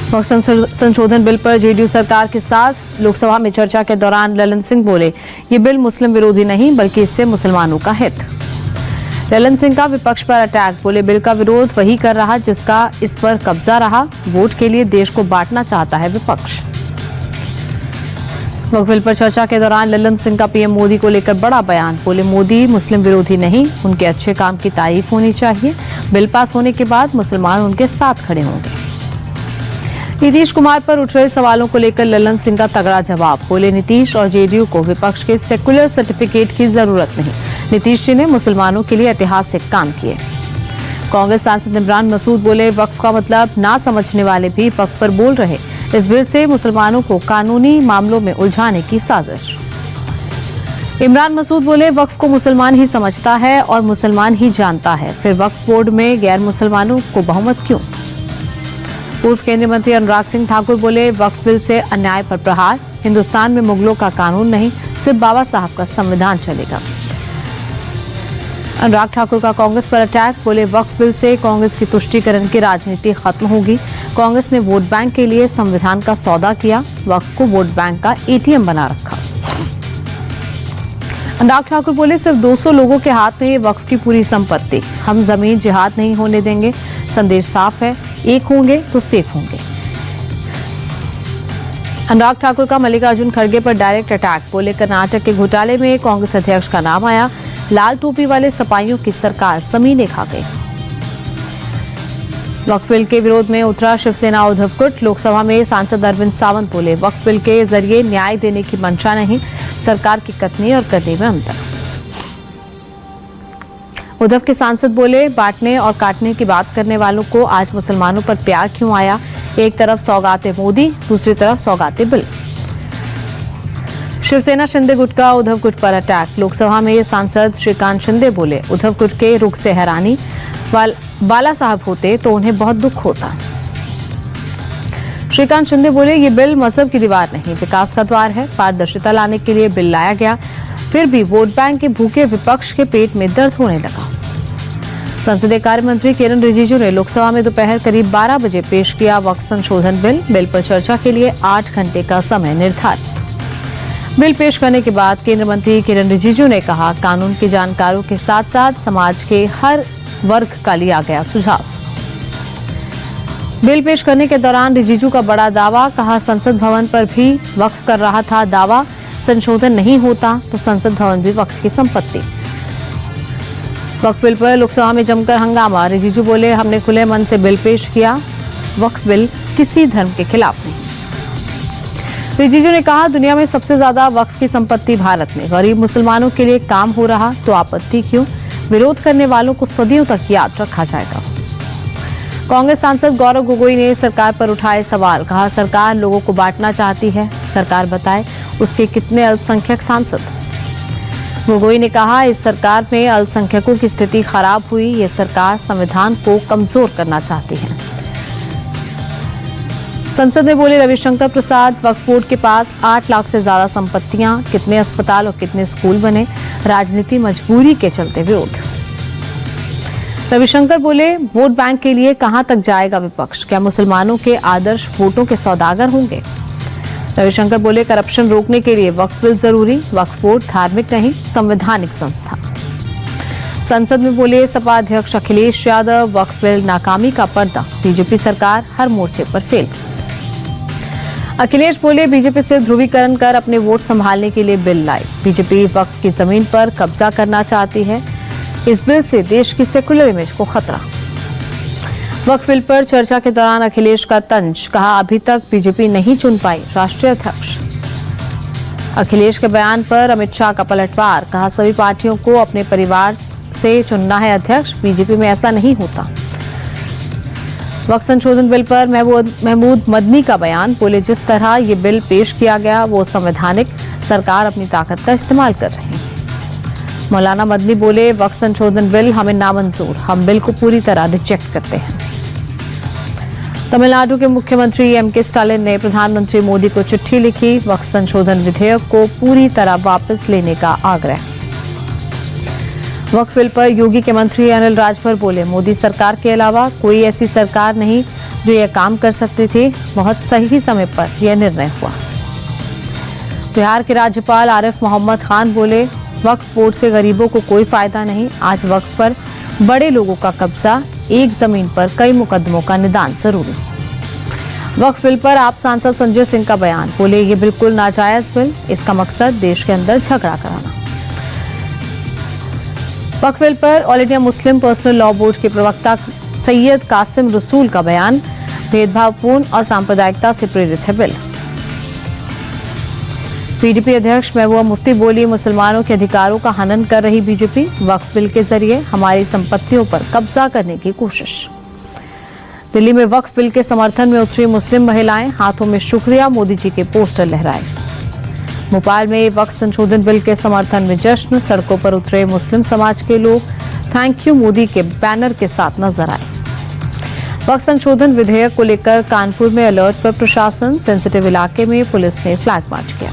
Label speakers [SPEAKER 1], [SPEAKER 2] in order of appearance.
[SPEAKER 1] वक्फ संशोधन बिल पर जेडीयू सरकार के साथ लोकसभा में चर्चा के दौरान ललन सिंह बोले, ये बिल मुस्लिम विरोधी नहीं बल्कि इससे मुसलमानों का हित। ललन सिंह का विपक्ष पर अटैक, बोले बिल का विरोध वही कर रहा जिसका इस पर कब्जा रहा, वोट के लिए देश को बांटना चाहता है विपक्ष। वक्फ बिल पर चर्चा के दौरान ललन सिंह का पीएम मोदी को लेकर बड़ा बयान, बोले मोदी मुस्लिम विरोधी नहीं, उनके अच्छे काम की तारीफ होनी चाहिए। बिल पास होने के बाद मुसलमान उनके साथ खड़े होंगे। नीतीश कुमार पर उठ रहे सवालों को लेकर ललन सिंह का तगड़ा जवाब, बोले नीतीश और जेडीयू को विपक्ष के सेक्युलर सर्टिफिकेट की जरूरत नहीं। नीतीश जी ने मुसलमानों के लिए ऐतिहासिक काम किए। कांग्रेस सांसद इमरान मसूद बोले, वक्फ का मतलब ना समझने वाले भी वक्फ पर बोल रहे, इस बिल से मुसलमानों को कानूनी मामलों में उलझाने की साजिश। इमरान मसूद बोले, वक्फ को मुसलमान ही समझता है और मुसलमान ही जानता है, फिर वक्फ बोर्ड में गैर मुसलमानों को बहुमत क्यों। पूर्व केंद्रीय मंत्री अनुराग सिंह ठाकुर बोले, वक्फ बिल से अन्याय पर प्रहार, हिंदुस्तान में मुगलों का कानून नहीं, सिर्फ बाबा साहब का संविधान चलेगा। अनुराग ठाकुर का कांग्रेस पर अटैक, बोले वक्फ बिल से कांग्रेस की तुष्टीकरण की राजनीति खत्म होगी। कांग्रेस ने वोट बैंक के लिए संविधान का सौदा किया, वक्फ को वोट बैंक का एटीएम बना रखा। अनुराग ठाकुर बोले, सिर्फ 200 लोगों के हाथ में ये वक्फ की पूरी संपत्ति, हम जमीन जिहाद नहीं होने देंगे। संदेश साफ है, एक होंगे तो सेफ होंगे। अनुराग ठाकुर का मल्लिकार्जुन खड़गे पर डायरेक्ट अटैक, बोले कर्नाटक के घोटाले में कांग्रेस अध्यक्ष का नाम आया, लाल टोपी वाले सपाइयों की सरकार जमीनें खा गई। वक्फ बिल के विरोध में उतरा शिवसेना उद्धव गुट, लोकसभा में सांसद अरविंद सावंत बोले, वक्फ बिल के जरिए न्याय देने की मंशा नहीं, सरकार की कथनी और करने में अंतर। उद्धव के सांसद बोले, बांटने और काटने की बात करने वालों को आज मुसलमानों पर प्यार क्यों आया। एक तरफ सौगाते मोदी, दूसरी तरफ सौगाते बिल। शिवसेना शिंदे गुट का उद्धव गुट पर अटैक, लोकसभा में सांसद श्रीकांत शिंदे बोले, उद्धव गुट के रुख से हैरानी, बाला साहब होते तो उन्हें बहुत दुख होता। श्रीकांत शिंदे बोले, ये बिल मजहब की दीवार नहीं, विकास का द्वार है। पारदर्शिता लाने के लिए बिल लाया गया, फिर भी वोट बैंक के भूखे विपक्ष के पेट में दर्द होने लगा। संसदीय कार्य मंत्री किरण रिजिजू ने लोकसभा में दोपहर करीब 12 बजे पेश किया वक्फ संशोधन बिल। बिल पर चर्चा के लिए 8 घंटे का समय निर्धारित। बिल पेश करने के बाद केंद्रीय मंत्री किरण रिजिजू ने कहा, कानून के जानकारों के साथ साथ समाज के हर वर्ग का लिया गया सुझाव। बिल पेश करने के दौरान रिजिजू का बड़ा दावा, कहा संसद भवन पर भी वक्फ कर रहा था दावा, संशोधन नहीं होता तो संसद भवन भी वक्फ की संपत्ति। वक्फ बिल पर लोकसभा में जमकर हंगामा, रिजिजू बोले, हमने खुले मन से बिल पेश किया, वक्फ बिल किसी धर्म के खिलाफ नहीं। रिजिजू ने कहा, दुनिया में सबसे ज्यादा वक्फ की संपत्ति भारत में, गरीब मुसलमानों के लिए काम हो रहा तो आपत्ति क्यों। विरोध करने वालों को सदियों तक याद रखा जाएगा। कांग्रेस सांसद गौरव गोगोई ने सरकार पर उठाए सवाल, कहा सरकार लोगों को बांटना चाहती है, सरकार बताए उसके कितने अल्पसंख्यक सांसद। गोगोई ने कहा, इस सरकार में अल्पसंख्यकों की स्थिति खराब हुई, ये सरकार संविधान को कमजोर करना चाहती है। संसद में बोले रविशंकर प्रसाद, वक्फ बोर्ड के पास 8 लाख से ज्यादा संपत्तियां, कितने अस्पताल और कितने स्कूल बने, राजनीति मजबूरी के चलते विरोध। रविशंकर बोले, वोट बैंक के लिए कहां तक जाएगा विपक्ष, क्या मुसलमानों के आदर्श वोटों के सौदागर होंगे। रविशंकर बोले, करप्शन रोकने के लिए वक्फ बिल जरूरी, वक्फ बोर्ड धार्मिक नहीं संवैधानिक संस्था। संसद में बोले सपा अध्यक्ष अखिलेश यादव, वक्फ बिल नाकामी का पर्दा, बीजेपी सरकार हर मोर्चे पर फेल। अखिलेश बोले, बीजेपी से ध्रुवीकरण कर अपने वोट संभालने के लिए बिल लाई, बीजेपी वक्फ की जमीन पर कब्जा करना चाहती है, इस बिल से देश की सेकुलर इमेज को खतरा। वक्फ बिल पर चर्चा के दौरान अखिलेश का तंज, कहा अभी तक बीजेपी नहीं चुन पाई राष्ट्रीय अध्यक्ष। अखिलेश के बयान पर अमित शाह का पलटवार, कहा सभी पार्टियों को अपने परिवार से चुनना है अध्यक्ष, बीजेपी में ऐसा नहीं होता। वक्फ संशोधन बिल पर महमूद मदनी का बयान, बोले जिस तरह ये बिल पेश किया गया वो संवैधानिक, सरकार अपनी ताकत का इस्तेमाल कर रही है। मौलाना मदनी बोले, वक्फ संशोधन बिल हमें नामंजूर, हम बिल को पूरी तरह रिजेक्ट करते हैं। तमिलनाडु के मुख्यमंत्री एमके स्टालिन ने प्रधानमंत्री मोदी को चिट्ठी लिखी, वक्फ संशोधन विधेयक को पूरी तरह वापस लेने का आग्रह। वक्फ बिल पर योगी के मंत्री अनिल राजभर बोले, मोदी सरकार के अलावा कोई ऐसी सरकार नहीं जो यह काम कर सकते थे। बहुत सही समय पर यह निर्णय हुआ। बिहार के राज्यपाल आरिफ मोहम्मद खान बोले, वक्फ बोर्ड से गरीबों को कोई फायदा नहीं। आज वक्फ पर बड़े लोगों का कब्जा, एक जमीन पर कई मुकदमों का निदान जरूरी। वक्फ बिल पर आप सांसद संजय सिंह का बयान, बोले ये बिल्कुल नाजायज बिल, इसका मकसद देश के अंदर झगड़ा कराना। वक्फ बिल पर all India Muslim personal law board के प्रवक्ता सैयद कासिम रसूल का बयान, भेदभावपूर्ण और सांप्रदायिकता से प्रेरित है बिल। पीडीपी अध्यक्ष महबूबा मुफ्ती बोली, मुसलमानों के अधिकारों का हनन कर रही बीजेपी, वक्फ बिल के जरिए हमारी संपत्तियों पर कब्जा करने की कोशिश। दिल्ली में वक्फ बिल के समर्थन में उतरी मुस्लिम महिलाएं, हाथों में शुक्रिया मोदी जी के पोस्टर लहराए। भोपाल में वक्फ संशोधन बिल के समर्थन में जश्न, सड़कों पर उतरे मुस्लिम समाज के लोग थैंक यू मोदी के बैनर के साथ नजर आए। वक्फ संशोधन विधेयक को लेकर कानपुर में अलर्ट पर प्रशासन, सेंसिटिव इलाके में पुलिस ने फ्लैग मार्च किया।